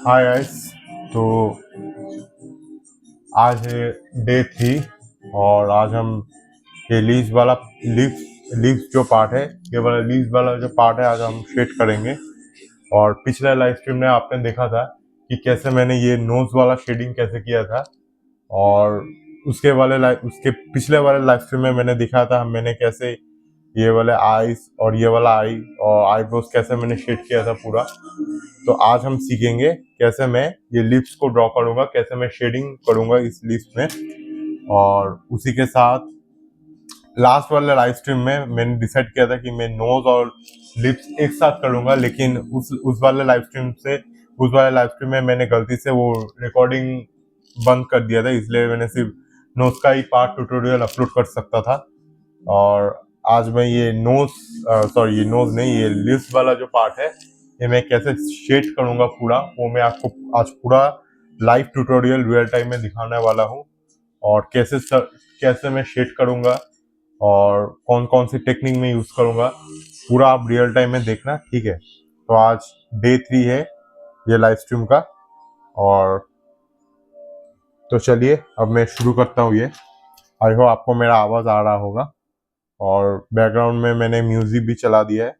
Hi guys. तो आज है डे 3 और आज हम ये लीव्स जो पार्ट है, ये वाला लीव्स वाला जो पार्ट है आज हम शेड करेंगे। और पिछले लाइव स्ट्रीम में आपने देखा था कि कैसे मैंने ये नोज वाला शेडिंग कैसे किया था, और उसके पिछले वाले लाइव स्ट्रीम में मैंने दिखाया था मैंने कैसे ये वाले आईज और ये वाला आई और आईब्रोज कैसे मैंने शेड किया था पूरा। तो आज हम सीखेंगे कैसे मैं ये लिप्स को ड्रॉ करूंगा, कैसे मैं शेडिंग करूंगा इस लिप्स में। और उसी के साथ लास्ट वाले लाइव स्ट्रीम में मैंने डिसाइड किया था कि मैं नोज और लिप्स एक साथ करूंगा, लेकिन उस वाले लाइव स्ट्रीम में मैंने गलती से वो रिकॉर्डिंग बंद कर दिया था, इसलिए मैंने सिर्फ नोज का ही पार्ट ट्यूटोरियल अपलोड कर सकता था। और आज मैं ये ये नोज नहीं, ये लिप्स वाला जो पार्ट है ये मैं कैसे शेड करूंगा पूरा, वो मैं आपको आज पूरा लाइव ट्यूटोरियल रियल टाइम में दिखाने वाला हूँ। और कैसे मैं शेड करूंगा और कौन कौन सी टेक्निक में यूज करूंगा, पूरा आप रियल टाइम में देखना, ठीक है। तो आज डे 3 है ये लाइव स्ट्रीम का। और तो चलिए अब मैं शुरू करता हूँ ये। आई होप आपको मेरा आवाज आ रहा होगा। और बैकग्राउंड में मैंने म्यूजिक भी चला दिया है,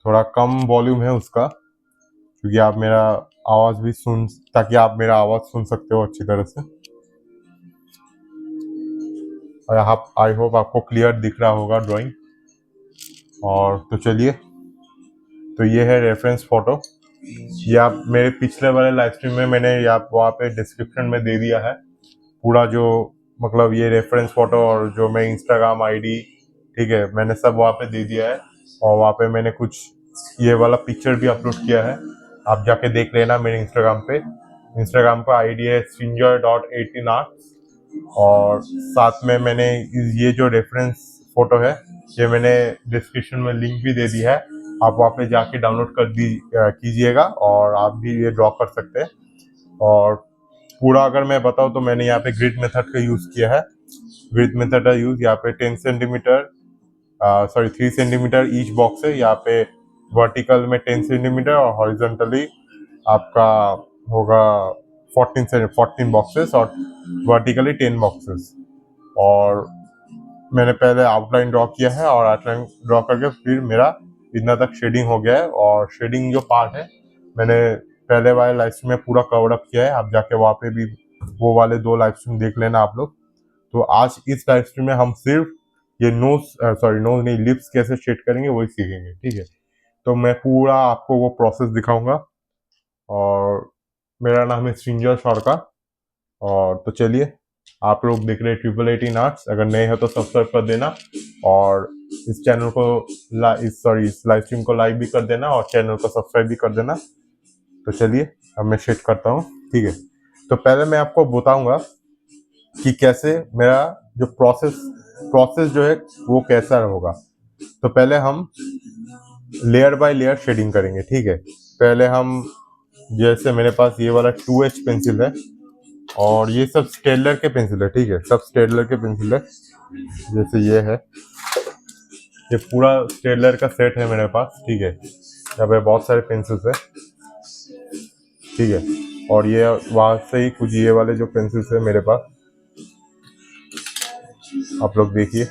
थोड़ा कम वॉल्यूम है उसका, क्योंकि आप मेरा आवाज भी ताकि आप मेरा आवाज सुन सकते हो अच्छी तरह से। और आई होप आपको क्लियर दिख रहा होगा ड्राइंग। और तो चलिए, तो ये है रेफरेंस फोटो। ये आप मेरे पिछले वाले लाइव स्ट्रीम में मैंने वहाँ पे डिस्क्रिप्शन में दे दिया है पूरा, जो मतलब ये रेफरेंस फोटो और जो मैं इंस्टाग्राम आईडी, ठीक है, मैंने सब वहाँ पे दे दिया है। और वहाँ पे मैंने कुछ ये वाला पिक्चर भी अपलोड किया है, आप जाके देख लेना मेरे इंस्टाग्राम पे आईडी है sinjoy.18arts। और साथ में मैंने ये जो रेफरेंस फोटो है ये मैंने डिस्क्रिप्शन में लिंक भी दे दी है, आप वहाँ पे जाके डाउनलोड कीजिएगा और आप भी ये ड्रॉ कर सकते हैं। और पूरा अगर मैं बताऊँ तो मैंने यहाँ पे ग्रिड मेथड का यूज़ किया है। ग्रिड मेथड का यूज़ यहाँ पे 3 सेंटीमीटर ईच बॉक्स है। यहाँ पे वर्टिकल में 10 सेंटीमीटर और हॉरिजॉन्टली आपका होगा 14 बॉक्सेस और वर्टिकली 10 बॉक्सेस। और मैंने पहले आउटलाइन ड्रॉ किया है और आउटलाइन ड्रॉ करके फिर मेरा इतना तक शेडिंग हो गया है। और शेडिंग जो पार्ट है मैंने पहले वाले लाइव स्ट्रीम में पूरा कवर अप किया है, आप जाके वहाँ पे भी वो वाले 2 लाइव स्ट्रीम देख लेना आप लोग। तो आज इस लाइव स्ट्रीम में हम सिर्फ ये नोज नहीं, लिप्स कैसे शेड करेंगे वही सीखेंगे, ठीक है। तो मैं पूरा आपको वो प्रोसेस दिखाऊंगा। और मेरा नाम है श्रींजय सरका। और तो चलिए, आप लोग देख रहे हैं 888 आर्ट्स, अगर नए हो तो सब्सक्राइब कर देना और इस चैनल को इस लाइव स्ट्रीम को लाइक भी कर देना और चैनल को सब्सक्राइब भी कर देना। तो चलिए अब मैं शेड करता हूँ, ठीक है। तो पहले मैं आपको बताऊंगा कि कैसे मेरा जो प्रोसेस जो है वो कैसा होगा। तो पहले हम लेयर बाय लेयर शेडिंग करेंगे, ठीक है। पहले हम, जैसे मेरे पास ये वाला 2H पेंसिल है और ये सब स्टेडलर के पेंसिल है, ठीक है, सब स्टेडलर के पेंसिल है। जैसे ये है, ये पूरा स्टेडलर का सेट है मेरे पास, ठीक है। यहाँ पे बहुत सारे पेंसिल्स है, ठीक है। और ये वहां से ही कुछ ये वाले जो पेंसिल्स है मेरे पास, आप लोग देखिए।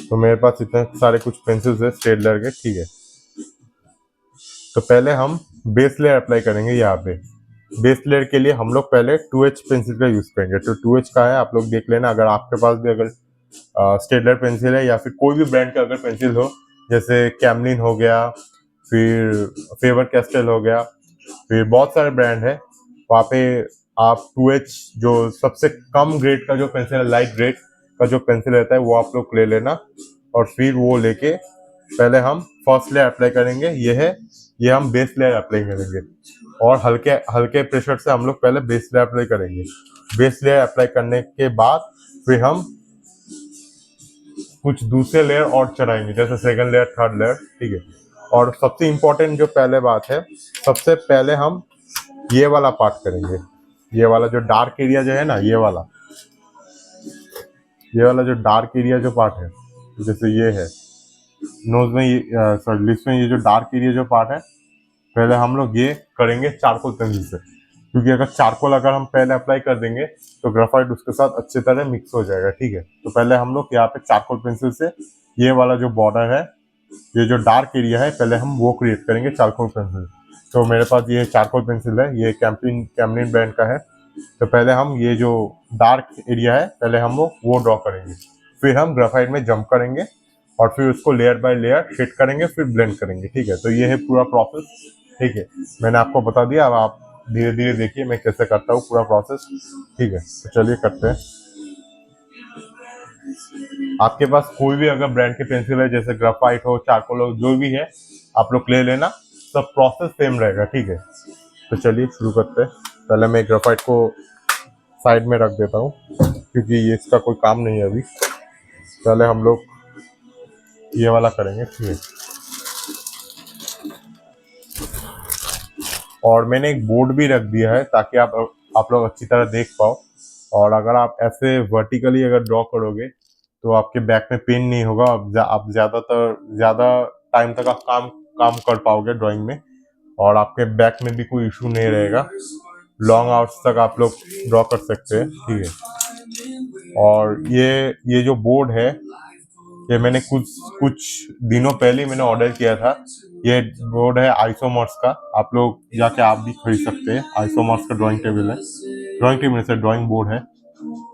तो मेरे पास इतने सारे कुछ पेंसिल्स है स्टेडलर के, ठीक है। तो पहले हम बेस लेयर अप्लाई करेंगे यहाँ पे। बेस लेयर के लिए हम लोग पहले 2H पेंसिल का यूज करेंगे। तो 2H का है, आप लोग देख लेना, अगर आपके पास भी अगर स्टेडलर पेंसिल है या फिर कोई भी ब्रांड का अगर पेंसिल हो, जैसे कैमलिन हो गया, फिर फेवर कैस्टल हो गया, फिर बहुत सारे ब्रांड है, वहाँ पे आप 2H जो सबसे कम ग्रेड का जो पेंसिल है, लाइट ग्रेड का जो पेंसिल रहता है, वो आप लोग ले लेना। और फिर वो लेके पहले हम फर्स्ट लेयर अप्लाई करेंगे, ये हम बेस लेयर अप्लाई करेंगे। और हल्के हल्के प्रेशर से हम लोग पहले बेस लेयर अप्लाई करेंगे। बेस लेयर अप्लाई करने के बाद फिर हम कुछ दूसरे लेयर और चढ़ाएंगे, जैसे सेकंड लेयर, थर्ड लेयर, ठीक है। और सबसे इम्पोर्टेंट जो पहले बात है, सबसे पहले हम ये वाला पार्ट करेंगे। ये वाला जो डार्क एरिया जो है ना, ये वाला जो डार्क एरिया जो पार्ट है, जैसे ये है नोज में, सॉरी लिप्स में, ये जो डार्क एरिया जो पार्ट है, पहले हम लोग ये करेंगे चारकोल पेंसिल से। क्योंकि अगर चारकोल अगर हम पहले अप्लाई कर देंगे तो ग्राफाइट उसके साथ अच्छी तरह मिक्स हो जाएगा, ठीक है। तो पहले हम लोग यहाँ पे चारकोल पेंसिल से ये वाला जो बॉर्डर है, ये जो डार्क एरिया है, पहले हम वो क्रिएट करेंगे चारकोल पेंसिल। तो मेरे पास ये चारकोल पेंसिल है, ये कैमलिन ब्रांड का है। तो पहले हम ये जो डार्क एरिया है, पहले हम वो ड्रॉ करेंगे। फिर हम ग्राफाइट में जंप करेंगे और फिर उसको लेयर बाय लेयर शेड करेंगे, फिर ब्लेंड करेंगे, ठीक है। तो ये है पूरा प्रोसेस, ठीक है। मैंने आपको बता दिया, अब आप धीरे धीरे देखिए मैं कैसे करता हूँ पूरा प्रोसेस, ठीक है। तो चलिए करते हैं। आपके पास कोई भी अगर ब्रांड के पेंसिल है, जैसे ग्राफाइट हो, चारकोल हो, जो भी है, आप लोग ले लेना, सब प्रोसेस सेम रहेगा, ठीक है। तो चलिए शुरू करते हैं। पहले मैं ग्राफाइट को साइड में रख देता हूँ, क्योंकि ये इसका कोई काम नहीं है अभी। पहले हम लोग ये वाला करेंगे, ठीक है। और मैंने एक बोर्ड भी रख दिया है ताकि आप लोग अच्छी तरह देख पाओ। और अगर आप ऐसे वर्टिकली अगर ड्रॉ करोगे तो आपके बैक में पेन नहीं होगा, आप ज़्यादा टाइम तक आप काम काम कर पाओगे ड्राइंग में, और आपके बैक में भी कोई इशू नहीं रहेगा। लॉन्ग आवर्स तक आप लोग ड्रॉ कर सकते हैं, ठीक है। और ये जो बोर्ड है, ये मैंने कुछ दिनों पहले ही मैंने ऑर्डर किया था। ये बोर्ड है आइसोमर्स का, आप लोग जाके आप भी खरीद सकते हैं। आइसोमर्स का ड्राइंग टेबल है, ड्राइंग टेबल से ड्राइंग बोर्ड है।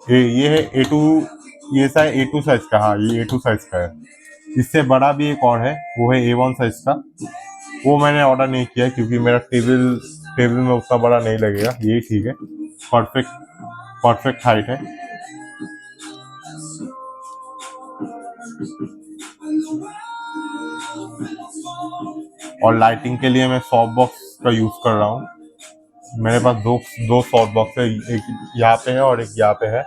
ये है A2, ये साइज A2 साइज का, हाँ ये A2 साइज का है। इससे बड़ा भी एक और है, वो है A1 साइज का। वो मैंने ऑर्डर नहीं किया क्योंकि मेरा टेबल में उतना बड़ा नहीं लगेगा, यही ठीक है। परफेक्ट हाइट है। और लाइटिंग के लिए मैं सॉफ्ट बॉक्स का यूज कर रहा हूँ। मेरे पास दो सॉफ्ट बॉक्स है, एक यहाँ पे है और एक यहाँ पे है।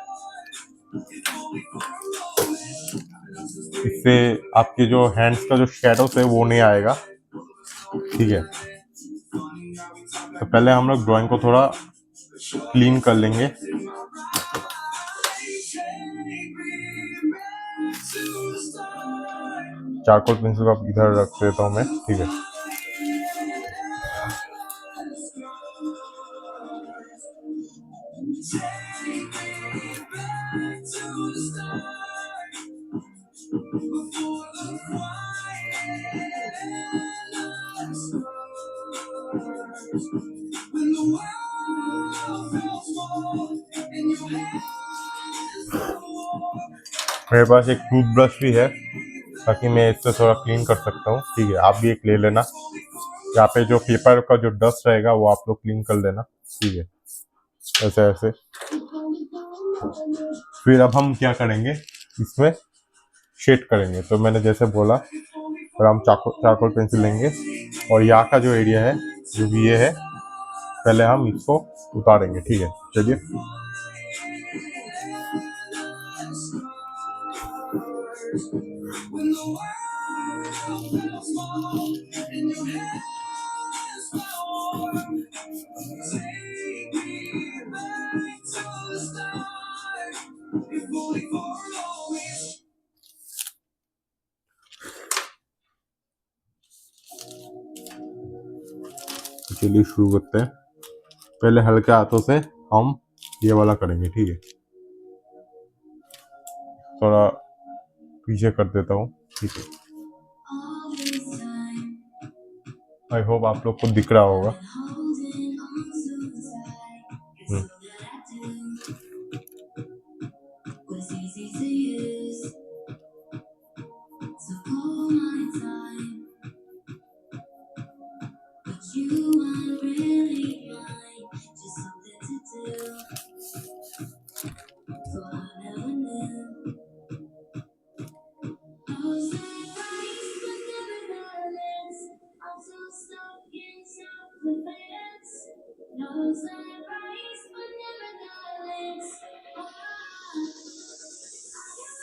इससे आपके जो हैंड्स का जो शेडोस है वो नहीं आएगा, ठीक है। तो पहले हम लोग ड्राइंग को थोड़ा क्लीन कर लेंगे। चारकोल पेंसिल को इधर रख देता हूँ मैं, ठीक है। मेरे पास एक टूथ ब्रश भी है ताकि मैं इससे थोड़ा क्लीन कर सकता हूँ, ठीक है। आप भी एक ले लेना, यहाँ पे जो पेपर का जो डस्ट रहेगा वो आप लोग क्लीन कर लेना, ठीक है। ऐसे ऐसे। फिर अब हम क्या करेंगे, इसमें शेड करेंगे। तो मैंने जैसे बोला, और हम चारकोल पेंसिल लेंगे और यहाँ का जो एरिया है, जो भी ये है, पहले हम इसको उतारेंगे, ठीक है। चलिए। चलिए शुरू करते हैं। पहले हल्के हाथों से हम ये वाला करेंगे, ठीक है। थोड़ा पीछे कर देता हूँ, ठीक है। आई होप आप लोग को दिख रहा होगा।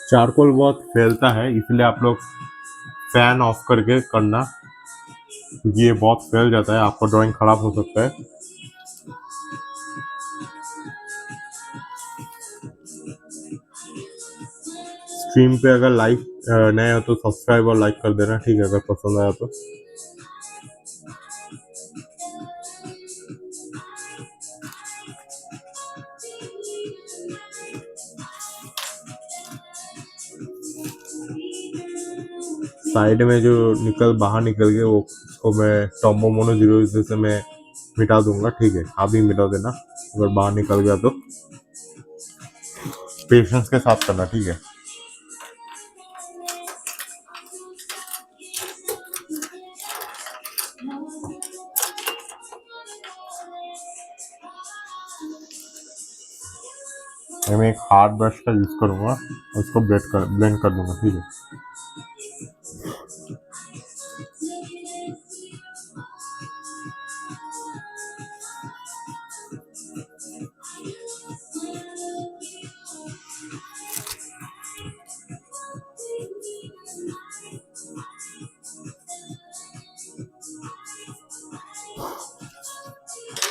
चारकोल बहुत फैलता है, इसलिए आप लोग फैन ऑफ करके करना, क्योंकि ये बहुत फैल जाता है, आपका ड्राइंग खराब हो सकता है। स्ट्रीम पे अगर लाइक नए हो तो सब्सक्राइब और लाइक कर देना, ठीक है, अगर पसंद आया तो। साइड में जो बाहर निकल गए वो उसको मैं टॉम्बो मोनो 0 से मैं मिटा दूंगा, ठीक है। आप भी मिटा देना अगर बाहर निकल गया तो। पेशेंस के साथ करना, ठीक है। मैं एक हार्ड ब्रश का यूज करूंगा, उसको ब्लेंड कर दूंगा, ठीक है।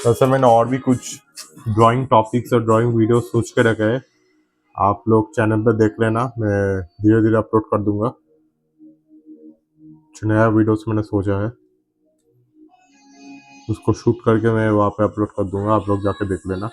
वैसे मैंने और भी कुछ ड्राइंग टॉपिक्स और ड्राइंग वीडियो सोच के रखे हैं, आप लोग चैनल पे देख लेना, मैं धीरे धीरे अपलोड कर दूंगा। जो नया वीडियोस मैंने सोचा है उसको शूट करके मैं वहाँ पे अपलोड कर दूंगा, आप लोग जाके देख लेना।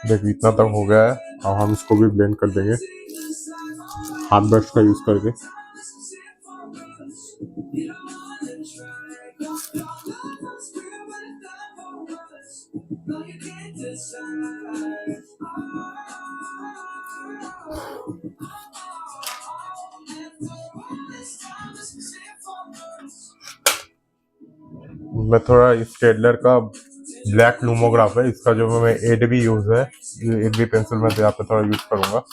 देखिए इतना तक हो गया है, अब हम इसको भी ब्लेंड कर देंगे हाथ ब्रश का यूज करके। मैं थोड़ा स्टेडलर का ब्लैक लूमोग्राफ है, इसका जो मैं एडबी यूज है, एडबी पेंसिल में यहाँ पे थोड़ा यूज करूंगा।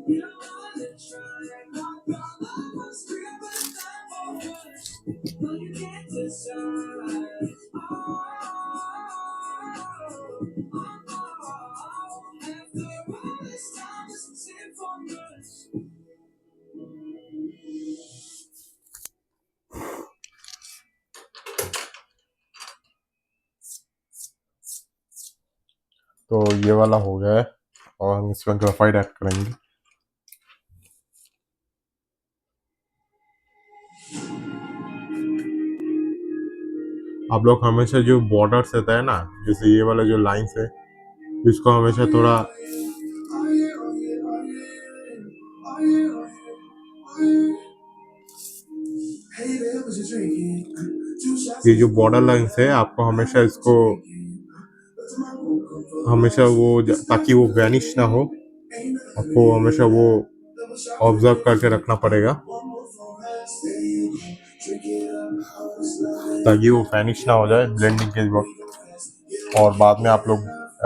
तो ये वाला हो गया है और हम इसमें ग्राफाइट ऐड करेंगे। आप लोग हमेशा जो बॉर्डर्स रहता है ना, जैसे ये वाला जो लाइन्स है, इसको हमेशा थोड़ा ये जो बॉर्डर लाइन्स है आपको हमेशा इसको हमेशा वो ताकि वो वैनिश ना हो, आपको हमेशा वो ऑब्जर्व करके रखना पड़ेगा ताकि वो वैनिश ना हो जाए ब्लेंडिंग के वक्त और बाद में आप लोग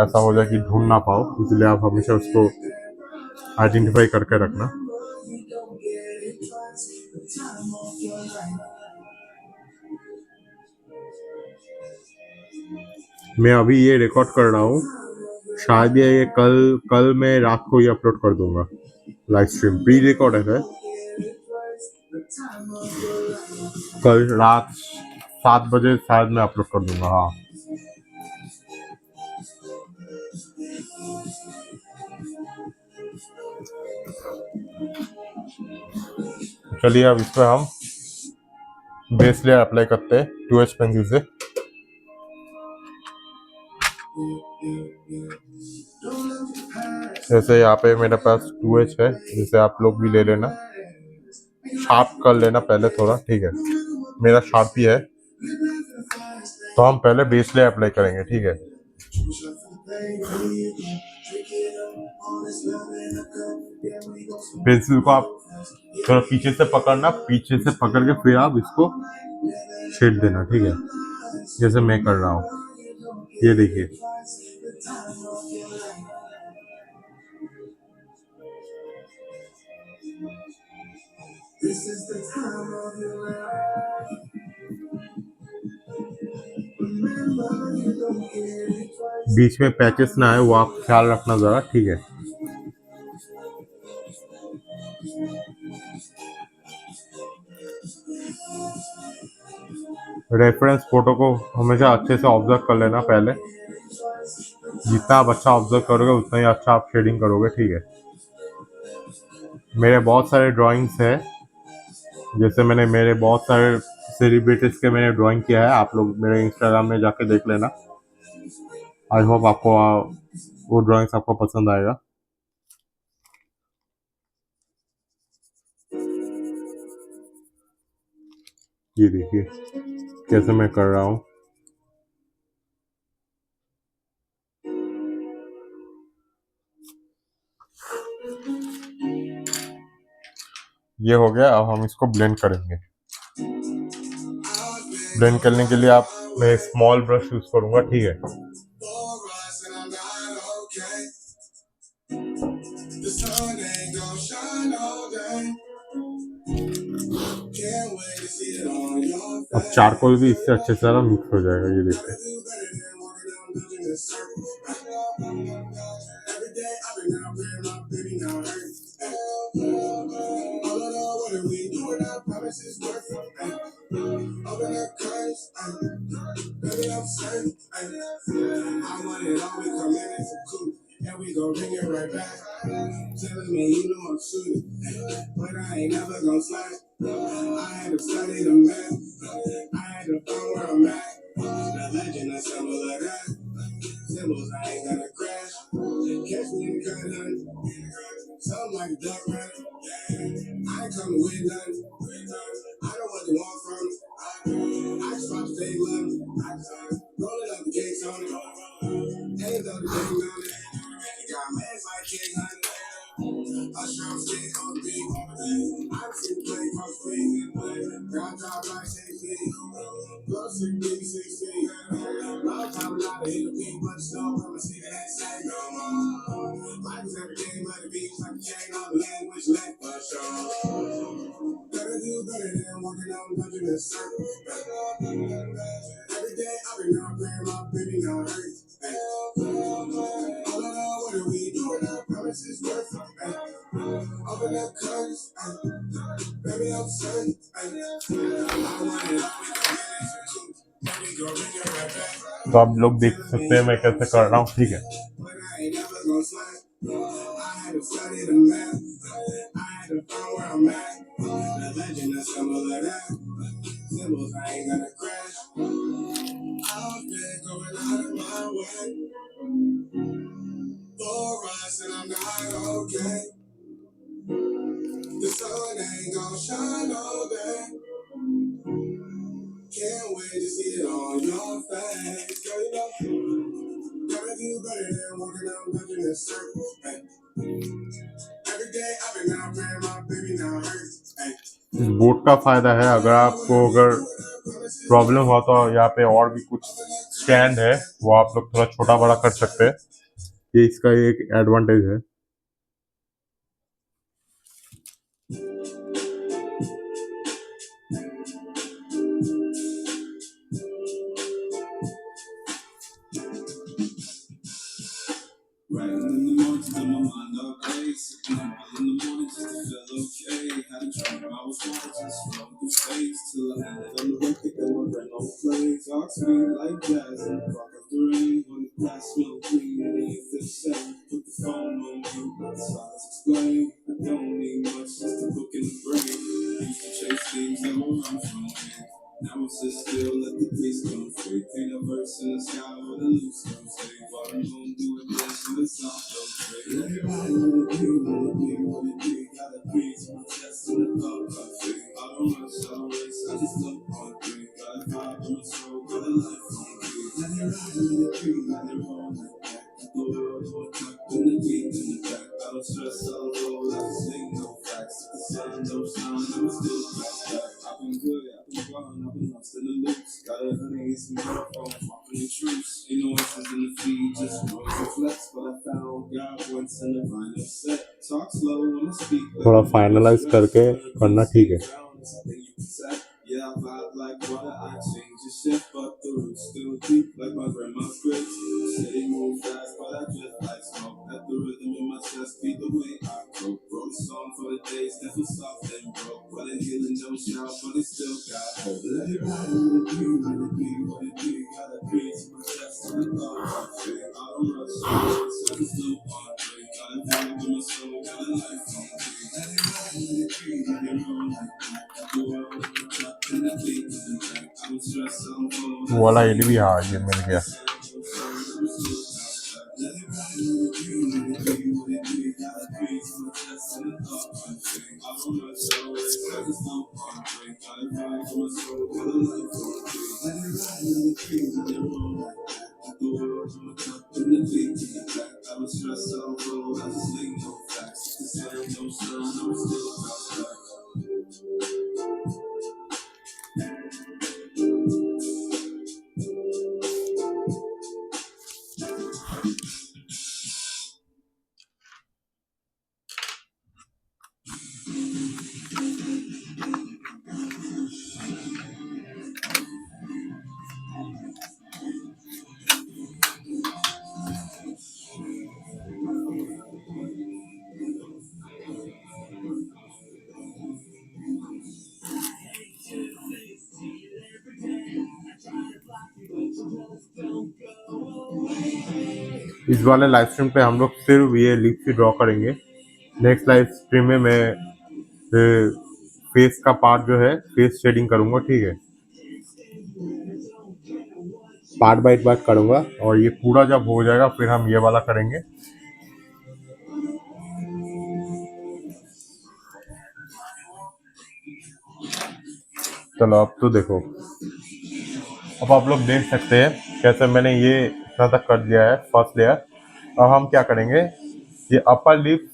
ऐसा हो जाए कि ढूंढ ना पाओ। इसलिए आप हमेशा उसको आइडेंटिफाई करके रखना। मैं अभी ये रिकॉर्ड कर रहा हूँ, शायद ये कल कल मैं रात को ये अपलोड कर दूंगा। लाइव स्ट्रीम प्री रिकॉर्ड है कल रात 7 बजे शायद मैं अपलोड कर दूंगा। हाँ, चलिए अब इस पर हम बेस लेयर अप्लाई करते हैं 2H पेंसिल से। जैसे यहाँ पे मेरे पास 2H है, जिसे आप लोग भी ले लेना, शार्प कर लेना पहले थोड़ा, ठीक है। मेरा शार्प ही है, तो हम पहले बेस लेयर अप्लाई करेंगे, ठीक है। पेंसिल को आप थोड़ा पीछे से पकड़ना, पीछे से पकड़ के फिर आप इसको शेड देना, ठीक है, जैसे मैं कर रहा हूँ। ये देखिए, बीच में पैचेस ना आए वो आप ख्याल रखना जरा, ठीक है। रेफरेंस फोटो को हमेशा अच्छे से ऑब्जर्व कर लेना पहले। जितना आप अच्छा ऑब्जर्व करोगे उतना ही अच्छा आप शेडिंग करोगे, ठीक है। मेरे बहुत सारे ड्राइंग्स है, जैसे मैंने मेरे बहुत सारे सेलिब्रिटीज के मैंने ड्राइंग किया है, आप लोग मेरे इंस्टाग्राम में जाके देख लेना। आई होप आपको वो ड्राइंग्स आपको पसंद आएगा। ये देखिए कैसे मैं कर रहा हूँ। ये हो गया, अब हम इसको ब्लेंड करेंगे। ब्लेंड करने के लिए आप मैं स्मॉल ब्रश यूज करूंगा, ठीक है। अब चारकोल भी इससे अच्छे से सारा मिक्स हो जाएगा, ये देखिए। तो आप लोग देख सकते हैं मैं कैसे कर रहा हूँ, ठीक है। इस बोट का फायदा है, अगर प्रॉब्लम हो तो यहाँ पे और भी कुछ स्टैंड है, वो आप लोग थोड़ा छोटा बड़ा कर सकते हैं। ये इसका एक एडवांटेज है। थोड़ा फाइनलाइज करके करना, ठीक है। वो वाला एल भी, हाँ ये मिल गया। इस वाले लाइव स्ट्रीम पे हम लोग सिर्फ ये लिप्स ही ड्रॉ करेंगे। नेक्स्ट लाइव स्ट्रीम में मैं फेस का पार्ट जो है फेस शेडिंग करूंगा, ठीक है। पार्ट बाय पार्ट करूंगा और ये पूरा जब हो जाएगा फिर हम ये वाला करेंगे। चलो अब तो देखो, अब आप लोग देख सकते हैं कैसे मैंने ये इतना तक कर दिया है फर्स्ट लेयर। अब हम क्या करेंगे, ये अपर लिप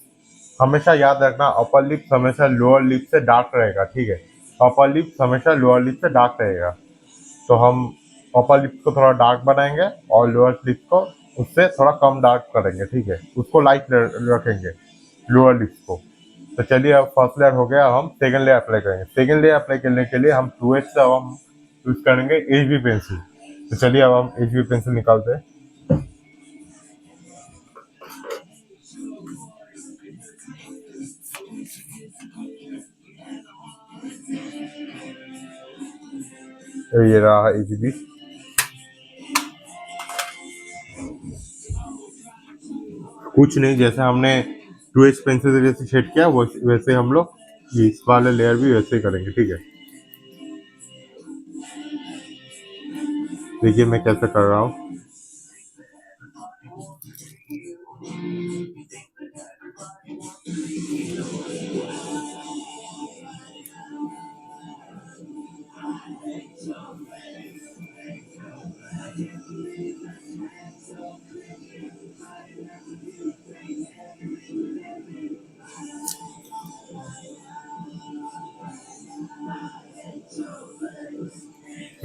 हमेशा याद रखना, अपर लिप हमेशा लोअर लिप से डार्क रहेगा, ठीक है। अपर लिप हमेशा लोअर लिप से डार्क रहेगा। तो हम अपर लिप को थोड़ा डार्क बनाएंगे और लोअर लिप को उससे थोड़ा कम डार्क करेंगे, ठीक है। उसको लाइट रखेंगे लोअर लिप्स को। तो चलिए अब फर्स्ट लेयर हो गया, अब हम सेकंड लेयर अप्लाई करेंगे। सेकंड लेयर अप्लाई करने के लिए हम 2H से अब हम यूज करेंगे HB पेंसिल। तो चलिए अब हम HB पेंसिल निकालते हैं। तो ये रहा HB। कुछ नहीं, जैसे हमने 2H पेंसिल से जैसे शेड किया वैसे हम लोग इस वाले लेयर भी वैसे ही करेंगे, ठीक है। देखिए मैं कैसे कर रहा हूँ।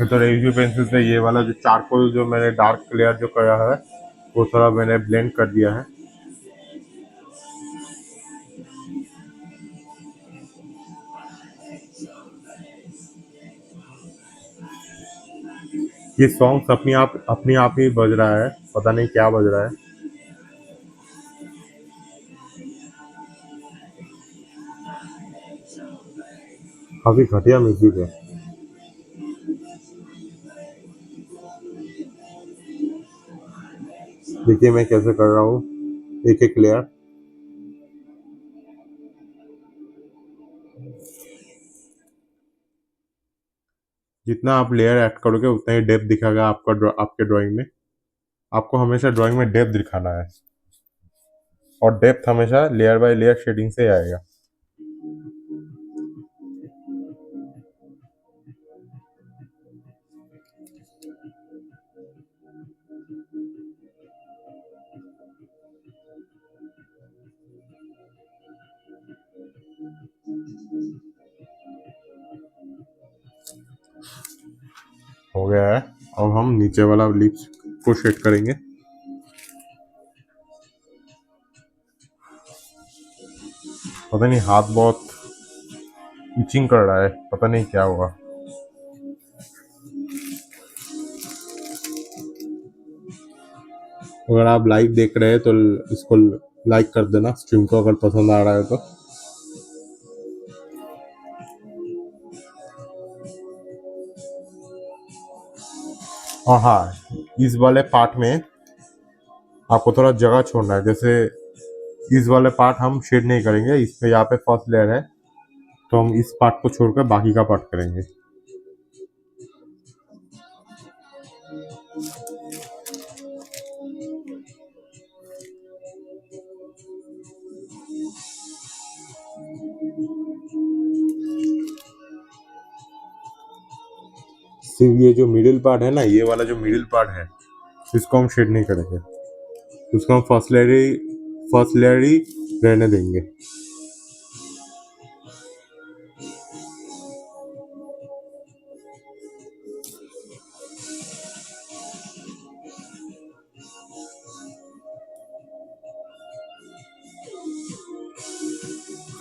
तो HB पेंसिल से ये वाला जो चारकोल जो मैंने डार्क लेयर जो करा है वो थोड़ा मैंने ब्लेंड कर दिया है। ये सॉन्ग्स अपने आप ही बज रहा है, पता नहीं क्या बज रहा है। काफी घटिया म्यूजिक है। देखिए मैं कैसे कर रहा हूँ एक एक लेयर। जितना आप लेयर ऐड करोगे उतना ही डेप्थ दिखाएगा आपके ड्राइंग में। आपको हमेशा ड्राइंग में डेप्थ दिखाना है, और डेप्थ हमेशा लेयर बाय लेयर शेडिंग से आएगा। हो गया है। अब हम नीचे वाला लिप्स को शेड करेंगे। पता नहीं हाथ बहुत इचिंग कर रहा है, पता नहीं क्या हुआ। अगर आप लाइव देख रहे हैं तो इसको लाइक कर देना, स्ट्रीम को अगर पसंद आ रहा है तो। और हाँ, इस वाले पार्ट में आपको थोड़ा जगह छोड़ना है। जैसे इस वाले पार्ट हम शेड नहीं करेंगे, इस पे यहाँ पे फर्स्ट लेयर है तो हम इस पार्ट को छोड़कर बाकी का पार्ट करेंगे। सिर्फ ये जो मिडिल पार्ट है ना, ये वाला जो मिडिल पार्ट है इसको हम शेड नहीं करेंगे, उसको हम फर्स्ट लेयर ही रहने देंगे।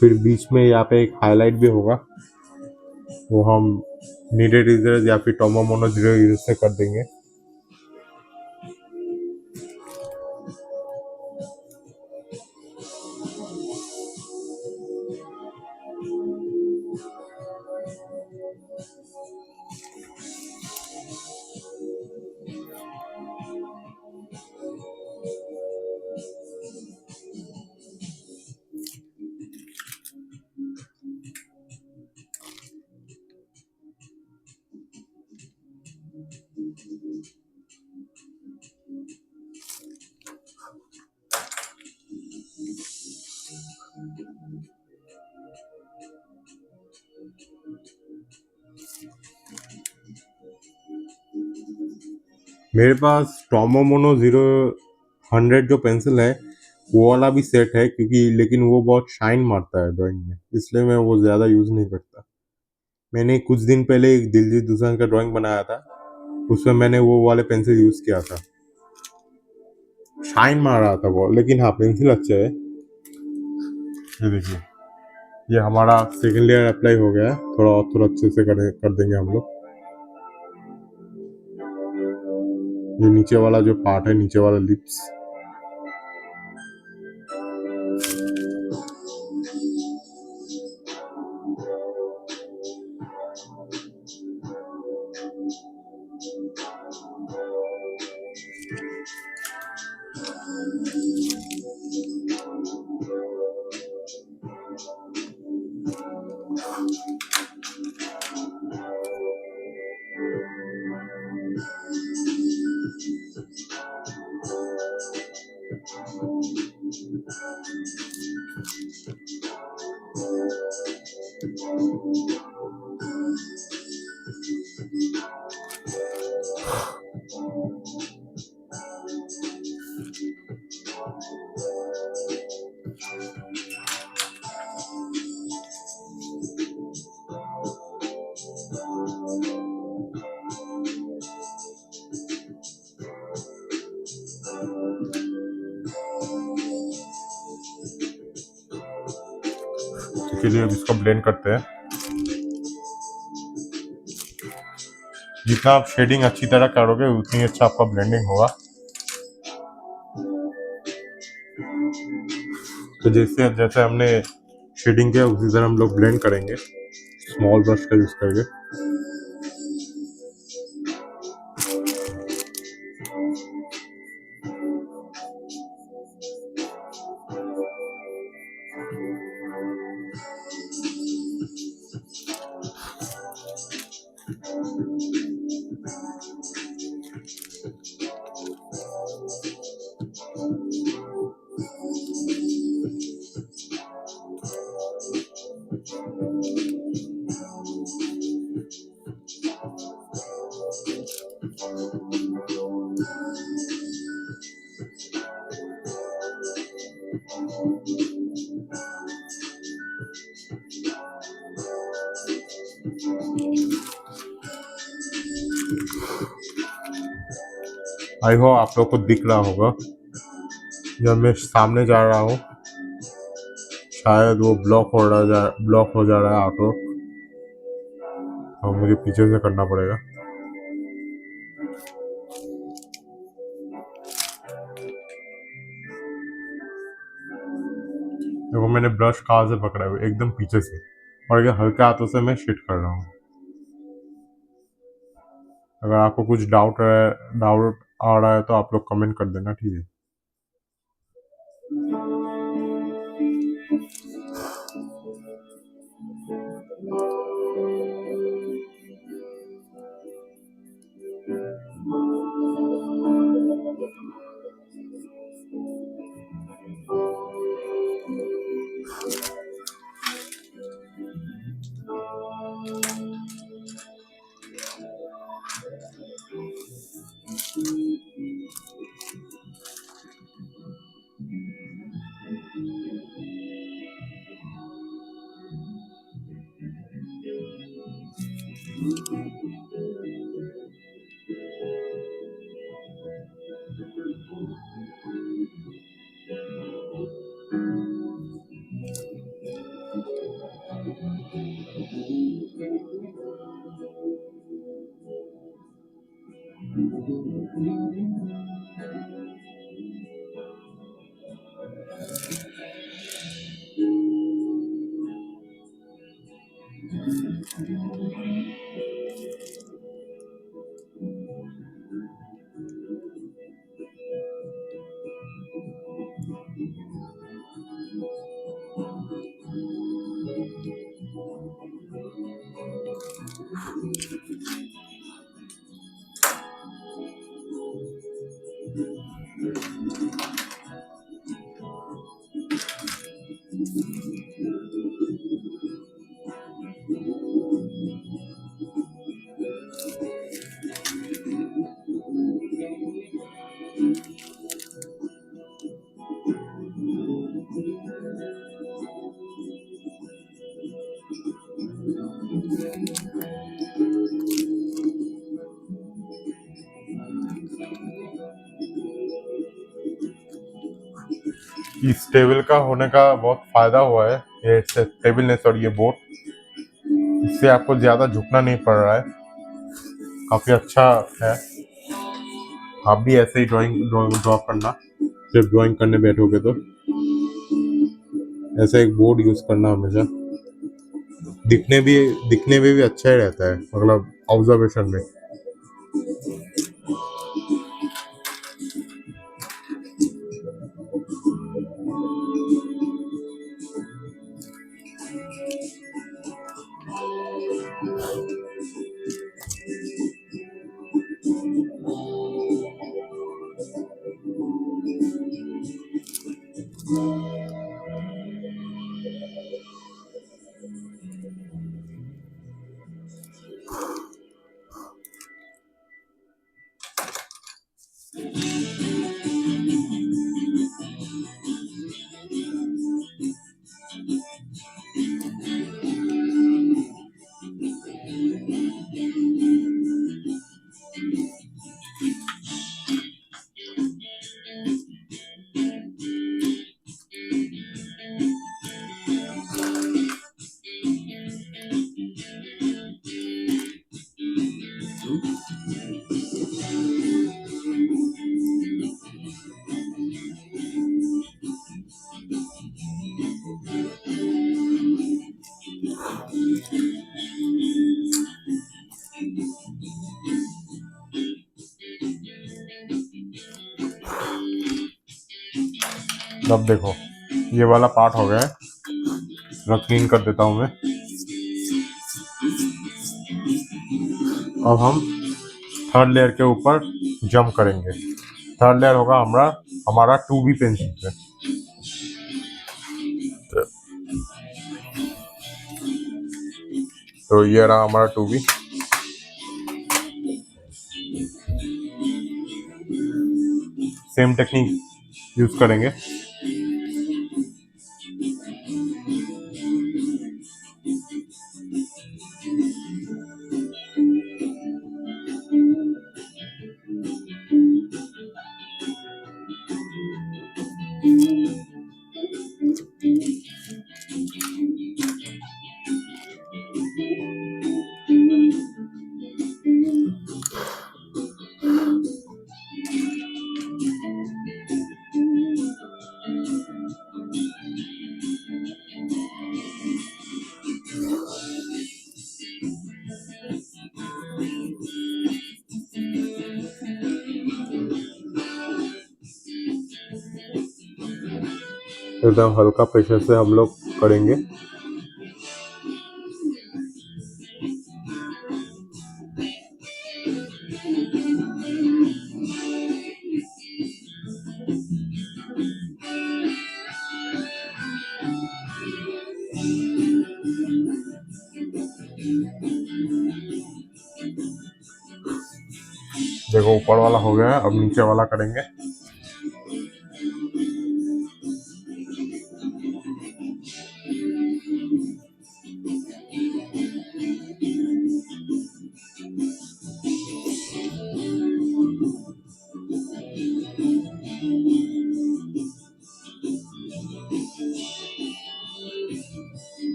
फिर बीच में यहाँ पे एक हाईलाइट भी होगा, वो हम नीडेड इरेजर या फिर टोमो मोनो 0 यूज से कर देंगे। मेरे पास टोमो मोनो 0 100 जो पेंसिल है वो वाला भी सेट है, क्योंकि लेकिन वो बहुत शाइन मारता है ड्राइंग में, इसलिए मैं वो ज़्यादा यूज़ नहीं करता। मैंने कुछ दिन पहले एक दिलजीत दोसांझ का ड्राइंग बनाया था, उसमें मैंने वो वाले पेंसिल यूज़ किया था, शाइन मार रहा था वो। लेकिन हाँ पेंसिल अच्छा है, ये देखिए। ये हमारा सेकेंड लेयर अप्लाई हो गया है, थोड़ा और थोड़ा अच्छे से कर देंगे हम लोग। ये नीचे वाला जो पार्ट है, नीचे वाला लिप्स, के लिए अब इसको ब्लेंड करते हैं। जितना आप शेडिंग अच्छी तरह करोगे उतनी अच्छा आपका ब्लेंडिंग होगा। तो जैसे जैसे हमने शेडिंग किया उसी तरह हम लोग ब्लेंड करेंगे स्मॉल ब्रश का यूज करके। आई होप आप लोग को दिख रहा होगा, जब मैं सामने जा रहा हूँ शायद वो ब्लॉक हो जा रहा है ऑटो, तो मुझे पीछे से करना पड़ेगा। देखो मैंने ब्रश कहाँ से पकड़ा है, एकदम पीछे से, और ये हल्के हाथों से मैं शिट कर रहा हूँ। अगर आपको कुछ डाउट आ रहा है तो आप लोग कमेंट कर देना, ठीक है। इस टेबल का होने का बहुत फायदा हुआ है ये स्टेबलनेस और ये बोट, इससे आपको ज़्यादा झुकना नहीं पड़ रहा है, काफ़ी अच्छा है। आप भी ऐसे ही ड्राइंग ड्रॉ करना, जब ड्राइंग करने बैठोगे तो ऐसा एक बोर्ड यूज़ करना हमेशा। दिखने भी दिखने में भी अच्छा ही रहता है, मतलब ऑब्जर्वेशन में। अब देखो ये वाला पार्ट हो गया है, क्लीन कर देता हूँ मैं। अब हम थर्ड लेयर के ऊपर जंप करेंगे। थर्ड लेयर होगा हमारा 2B पेंसिल पे। तो ये रहा हमारा 2B। सेम टेक्निक यूज करेंगे। एकदम हल्का प्रेशर से हम लोग करेंगे। देखो ऊपर वाला हो गया है, अब नीचे वाला करेंगे।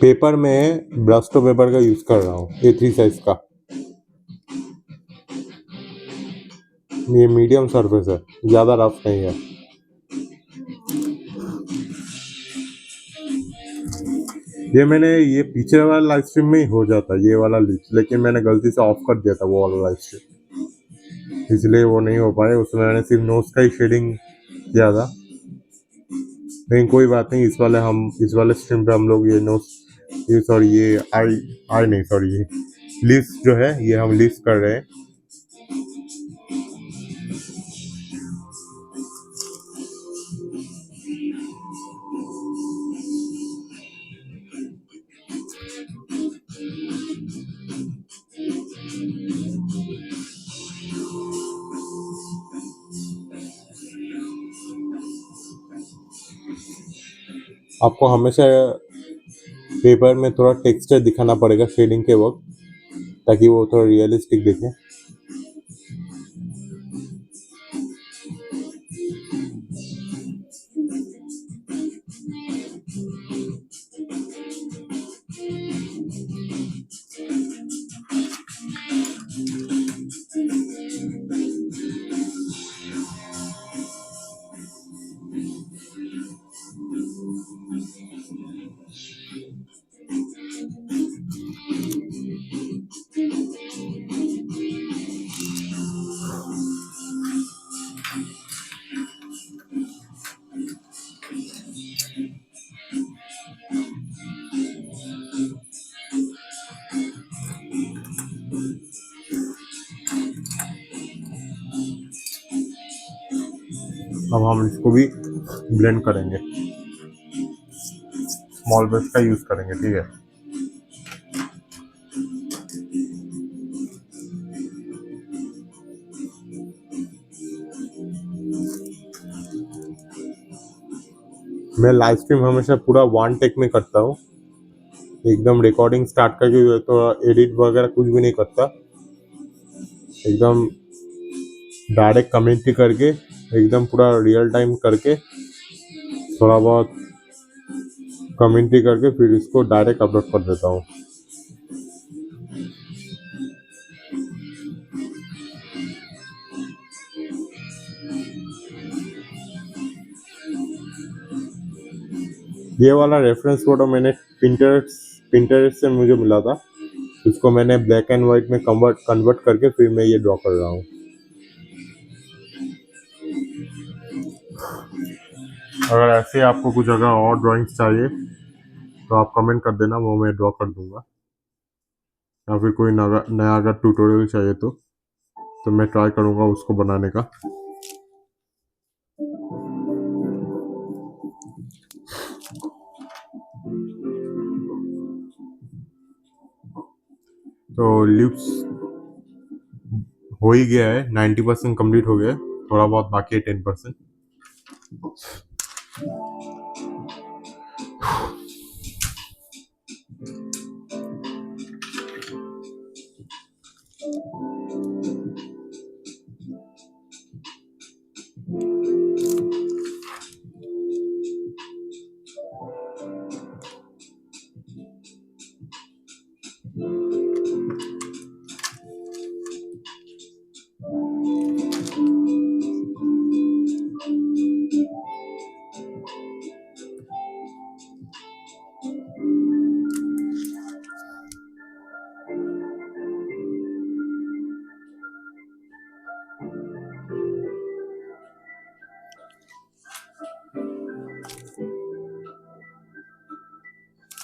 पेपर में ब्रास्टो पेपर का यूज कर रहा हूँ, A3 साइज का। ये मीडियम सरफेस है, ज़्यादा रफ नहीं है। ये पीछे वाला लाइव स्ट्रीम में ही हो जाता ये वाला लीक, लेकिन मैंने गलती से ऑफ कर दिया था वो वाला लाइव स्ट्रीम, इसलिए वो नहीं हो पाया। उसमें मैंने सिर्फ नोट्स का ही शेडिंग किया था। लेकिन कोई बात नहीं, इस वाले स्ट्रीम पे हम लोग ये नोट्स, ये सॉरी ये आई आई नहीं सॉरी ये लिस्ट जो है ये हम लिस्ट कर रहे हैं। आपको हमेशा पेपर में थोड़ा टेक्सचर दिखाना पड़ेगा शेडिंग के वक्त, ताकि वो थोड़ा रियलिस्टिक दिखे। अब हम इसको भी ब्लेंड करेंगे, स्मॉल ब्रश का यूज करेंगे, ठीक है। मैं लाइव स्ट्रीम हमेशा पूरा वन टेक में करता हूँ, एकदम रिकॉर्डिंग स्टार्ट करके तो एडिट वगैरह कुछ भी नहीं करता, एकदम डायरेक्ट कमेंट्री करके, एकदम पूरा रियल टाइम करके, थोड़ा बहुत कमेंट्री करके फिर इसको डायरेक्ट अपलोड कर देता हूँ। ये वाला रेफरेंस फोटो मैंने पिंटरेस्ट से मुझे मिला था, इसको मैंने ब्लैक एंड व्हाइट में कन्वर्ट करके फिर मैं ये ड्रॉ कर रहा हूँ। अगर ऐसे आपको कुछ अगर और ड्राइंग्स चाहिए तो आप कमेंट कर देना, वो मैं ड्रॉ कर दूंगा। या फिर कोई नया अगर ट्यूटोरियल चाहिए तो मैं ट्राई करूँगा उसको बनाने का। तो लिप्स हो ही गया है, 90% कंप्लीट हो गया है, थोड़ा बहुत बाकी है 10%।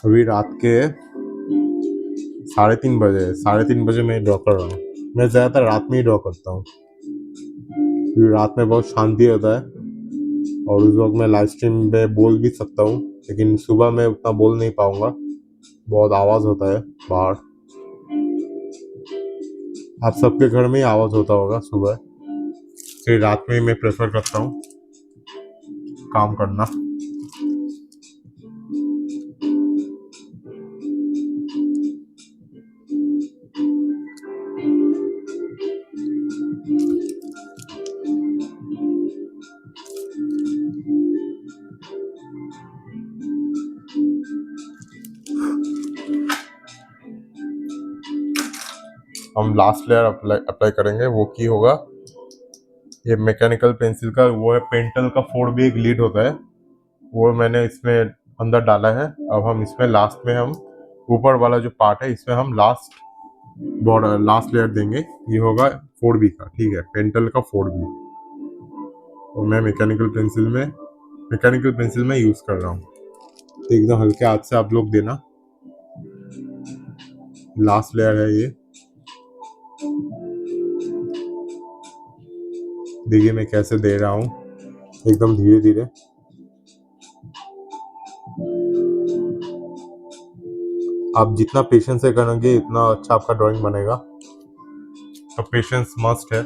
अभी रात के 3:30 बजे मैं ड्रॉ कर रहा हूँ। मैं ज़्यादातर रात में ही ड्रॉ करता हूँ, क्योंकि रात में बहुत शांति होता है और उस वक्त मैं लाइव स्ट्रीम पे बोल भी सकता हूँ, लेकिन सुबह में उतना बोल नहीं पाऊंगा, बहुत आवाज़ होता है बाहर। आप सबके घर में ही आवाज़ होता होगा सुबह, फिर रात में मैं प्रेफर करता हूँ काम करना। हम लास्ट लेयर अप्लाई करेंगे, वो की होगा ये मैकेनिकल पेंसिल का, वो है पेंटल का 4B एक लीड होता है, वो मैंने इसमें अंदर डाला है। अब हम इसमें लास्ट में हम ऊपर वाला जो पार्ट है इसमें हम लास्ट लेयर देंगे, ये होगा 4B का, ठीक है, पेंटल का 4B। और मैं मैकेनिकल पेंसिल में यूज कर रहा हूँ, तो एकदम हल्के हाथ से आप लोग देना। लास्ट लेयर है ये, देखिए मैं कैसे दे रहा हूँ, एकदम धीरे धीरे। आप जितना पेशेंस से करेंगे इतना अच्छा आपका ड्राइंग बनेगा, तो पेशेंस मस्ट है।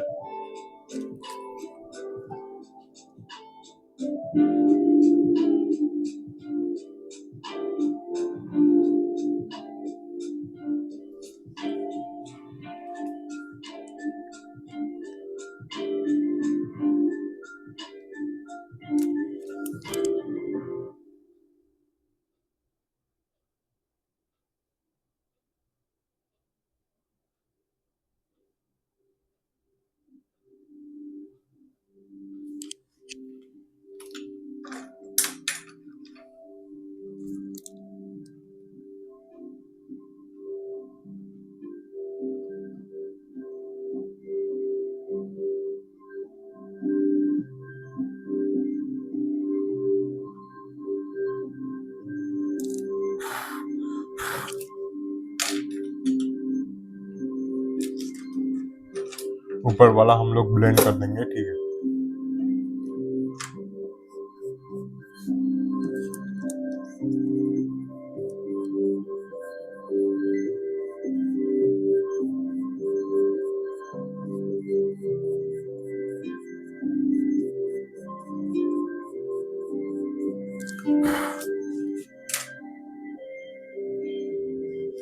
ऊपर वाला हम लोग ब्लेंड कर देंगे, ठीक है।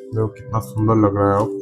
देखो कितना सुंदर लग रहा है अब।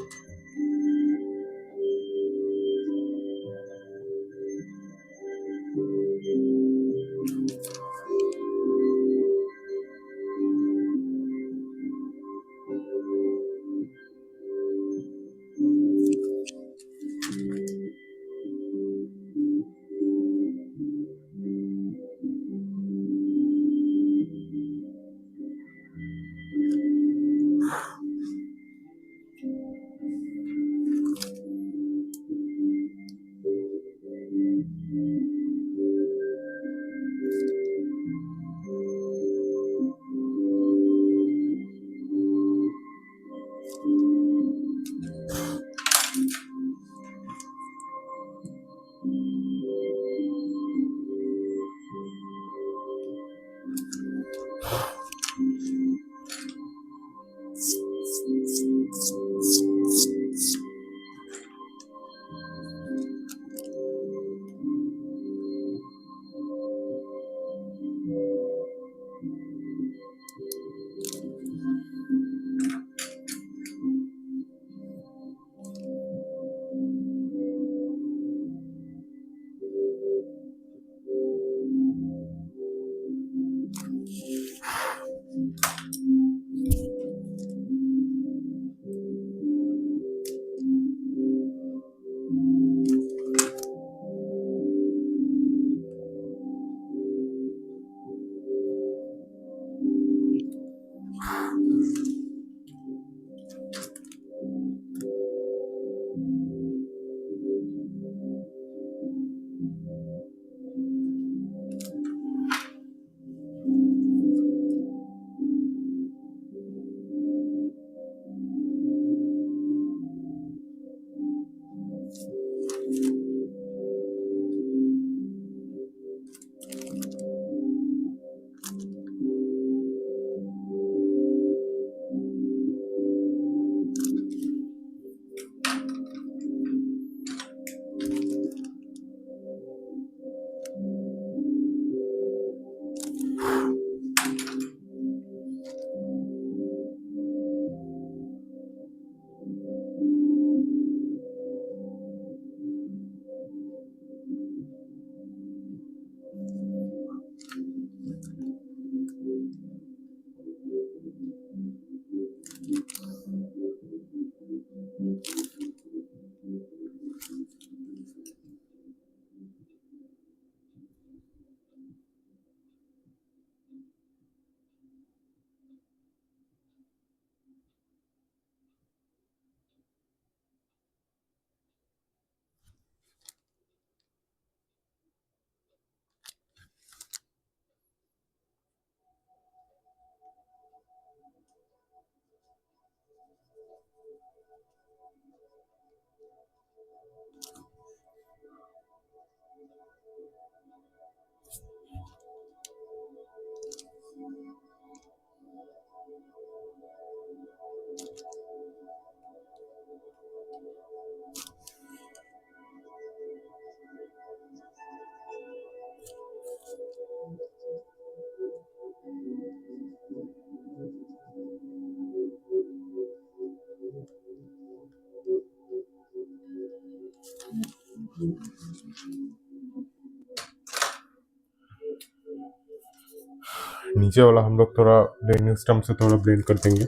नीचे वाला हम लोग थोड़ा ब्लेंडिंग स्टम्प से थोड़ा ब्लेंड कर देंगे।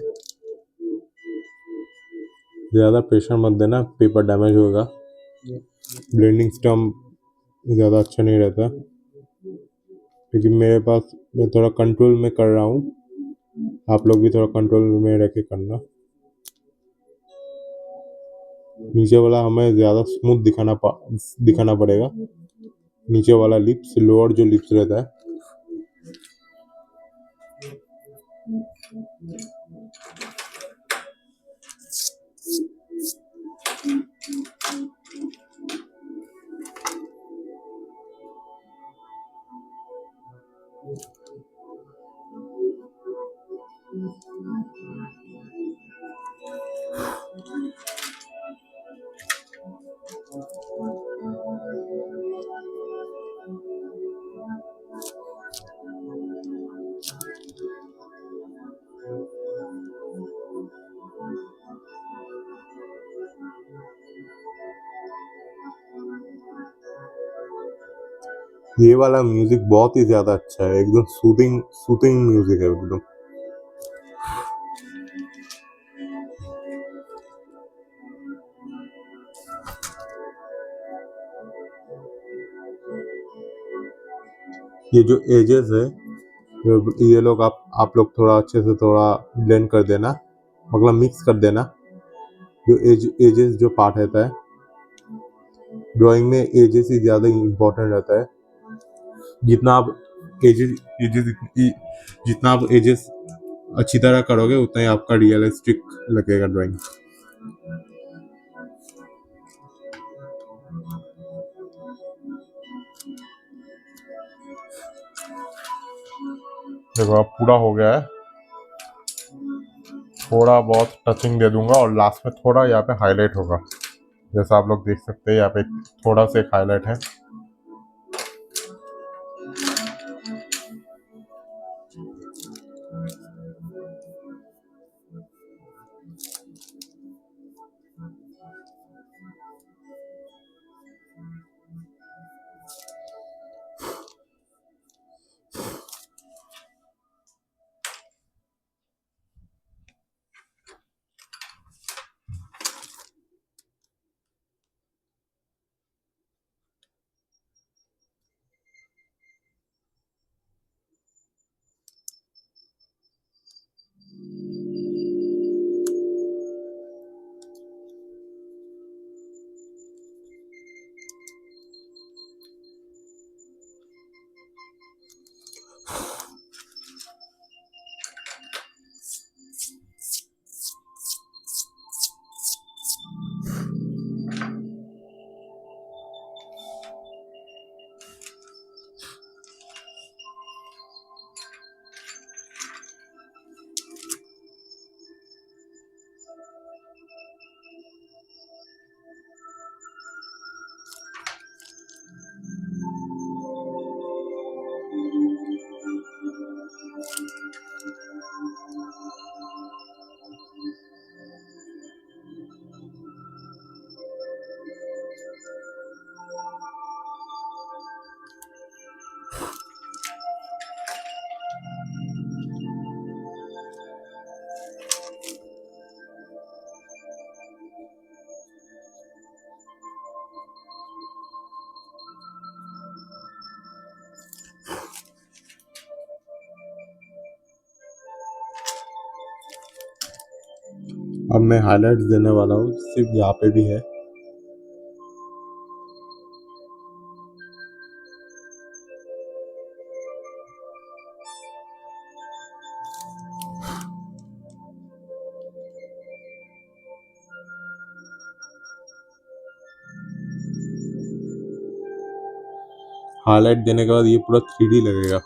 ज़्यादा प्रेशर मत देना, पेपर डैमेज होगा। ब्लेंडिंग स्टम्प ज़्यादा अच्छा नहीं रहता, क्योंकि मेरे पास मैं थोड़ा कंट्रोल में कर रहा हूँ, आप लोग भी थोड़ा कंट्रोल में रह के करना। नीचे वाला हमें ज़्यादा स्मूथ दिखाना पड़ेगा। नीचे वाला लिप्स, लोअर जो लिप्स रहता है, ये वाला म्यूजिक बहुत ही ज्यादा अच्छा है, एकदम सूदिंग सूदिंग म्यूजिक है एकदम। ये जो एजेस है, ये लोग आप लोग थोड़ा अच्छे से थोड़ा ब्लेंड कर देना, मतलब मिक्स कर देना। जो एजेस जो पार्ट रहता है ड्राइंग में, एजेस ही ज़्यादा इम्पोर्टेंट रहता है। जितना आप एजेस एजेस जितना आप एजेस अच्छी तरह करोगे उतना ही आपका रियलिस्टिक लगेगा ड्राइंग। देखो अब पूरा हो गया है, थोड़ा बहुत टचिंग दे दूंगा और लास्ट में थोड़ा यहाँ पे हाईलाइट होगा, जैसा आप लोग देख सकते हैं यहाँ पे थोड़ा सा एक हाईलाइट है। अब मैं हाईलाइट देने वाला हूँ, सिर्फ यहाँ पे भी है। हाईलाइट देने के बाद ये पूरा 3D लगेगा।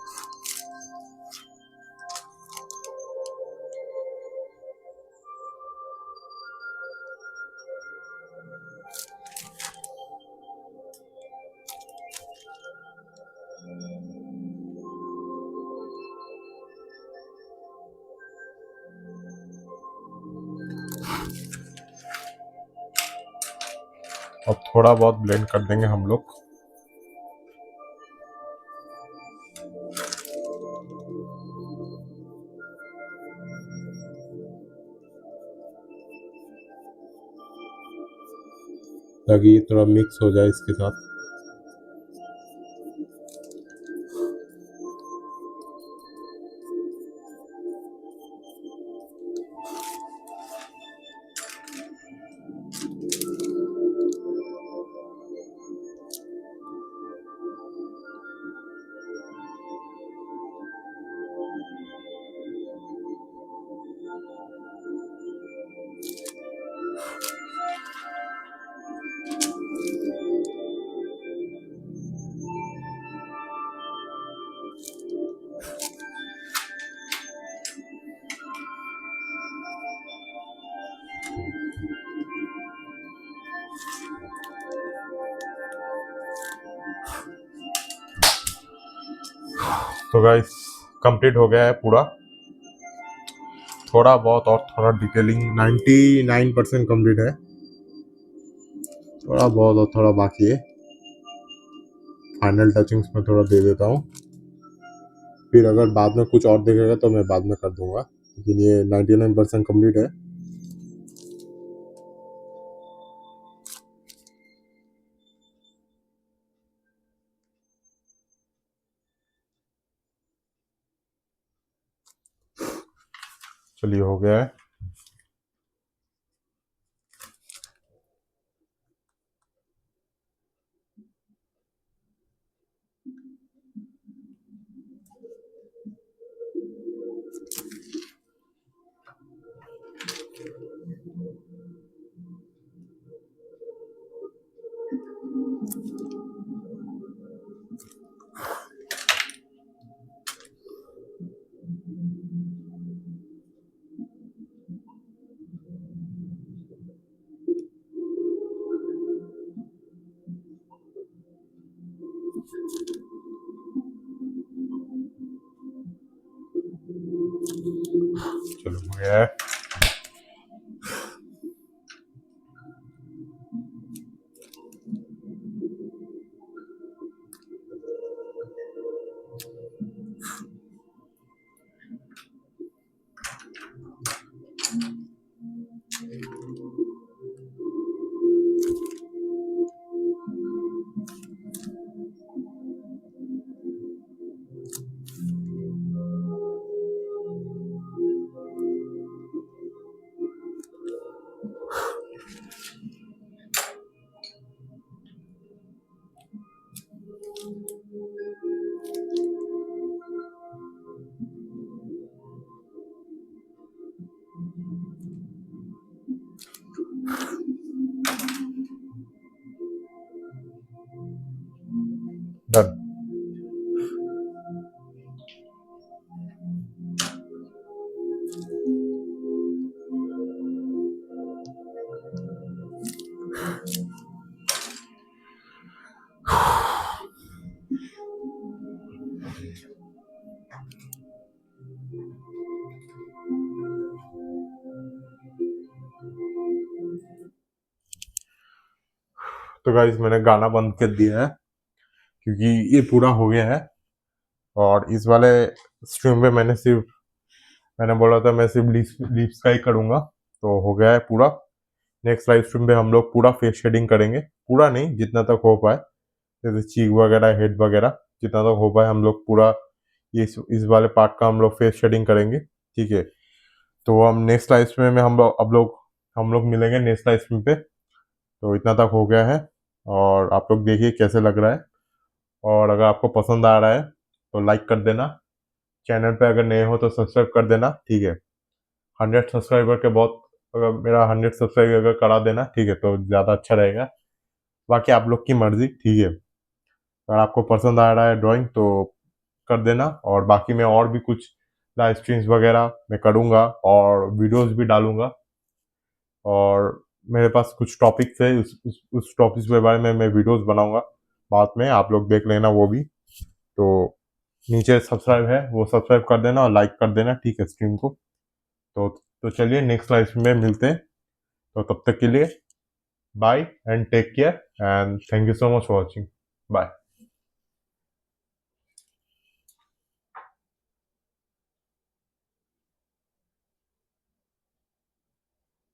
अब थोड़ा बहुत ब्लेंड कर देंगे हम लोग। ताकि ये थोड़ा मिक्स हो जाए इसके साथ। तो गाइस कंप्लीट हो गया है पूरा, थोड़ा बहुत और थोड़ा डिटेलिंग 99% कंप्लीट है, थोड़ा बहुत और थोड़ा बाकी है फाइनल टचिंग्स में थोड़ा दे देता हूँ, फिर अगर बाद में कुछ और दिखेगा तो मैं बाद में कर दूंगा, लेकिन ये 99% कंप्लीट है। चलिए हो गया है। चलो हो गया है। डन। तो गाइस मैंने गाना बंद कर दिया है क्योंकि ये पूरा हो गया है, और इस वाले स्ट्रीम में मैंने बोला था मैं सिर्फ लिप्स का ही करूंगा, तो हो गया है पूरा। नेक्स्ट लाइव स्ट्रीम पे हम लोग पूरा फेस शेडिंग करेंगे, पूरा नहीं जितना तक हो पाए, जैसे चीक वगैरह हेड वगैरह जितना तक हो पाए हम लोग पूरा इस वाले पार्ट का हम लोग फेस शेडिंग करेंगे, ठीक है। तो हम नेक्स्ट लाइव स्ट्रीम में हम लोग मिलेंगे नेक्स्ट लाइव स्ट्रीम पे। तो इतना तक हो गया है, और आप लोग देखिए कैसे लग रहा है, और अगर आपको पसंद आ रहा है तो लाइक कर देना, चैनल पे अगर नए हो तो सब्सक्राइब कर देना, ठीक है। 100 सब्सक्राइबर के बहुत, अगर मेरा 100 सब्सक्राइब अगर करा देना, ठीक है, तो ज़्यादा अच्छा रहेगा। बाकी आप लोग की मर्जी, ठीक है। अगर आपको पसंद आ रहा है ड्राइंग तो कर देना, और बाकी मैं और भी कुछ लाइव स्ट्रीम्स वगैरह मैं करूँगा और वीडियोस भी डालूंगा, और मेरे पास कुछ टॉपिक्स है, उस टॉपिक्स के बारे में मैं वीडियोस बनाऊंगा बाद में, आप लोग देख लेना वो भी। तो नीचे सब्सक्राइब है वो सब्सक्राइब कर देना और लाइक कर देना, ठीक है, स्ट्रीम को। तो तो चलिए नेक्स्ट लाइव में मिलते हैं, तो तब तक के लिए bye and take care and thank you so much for watching. Bye.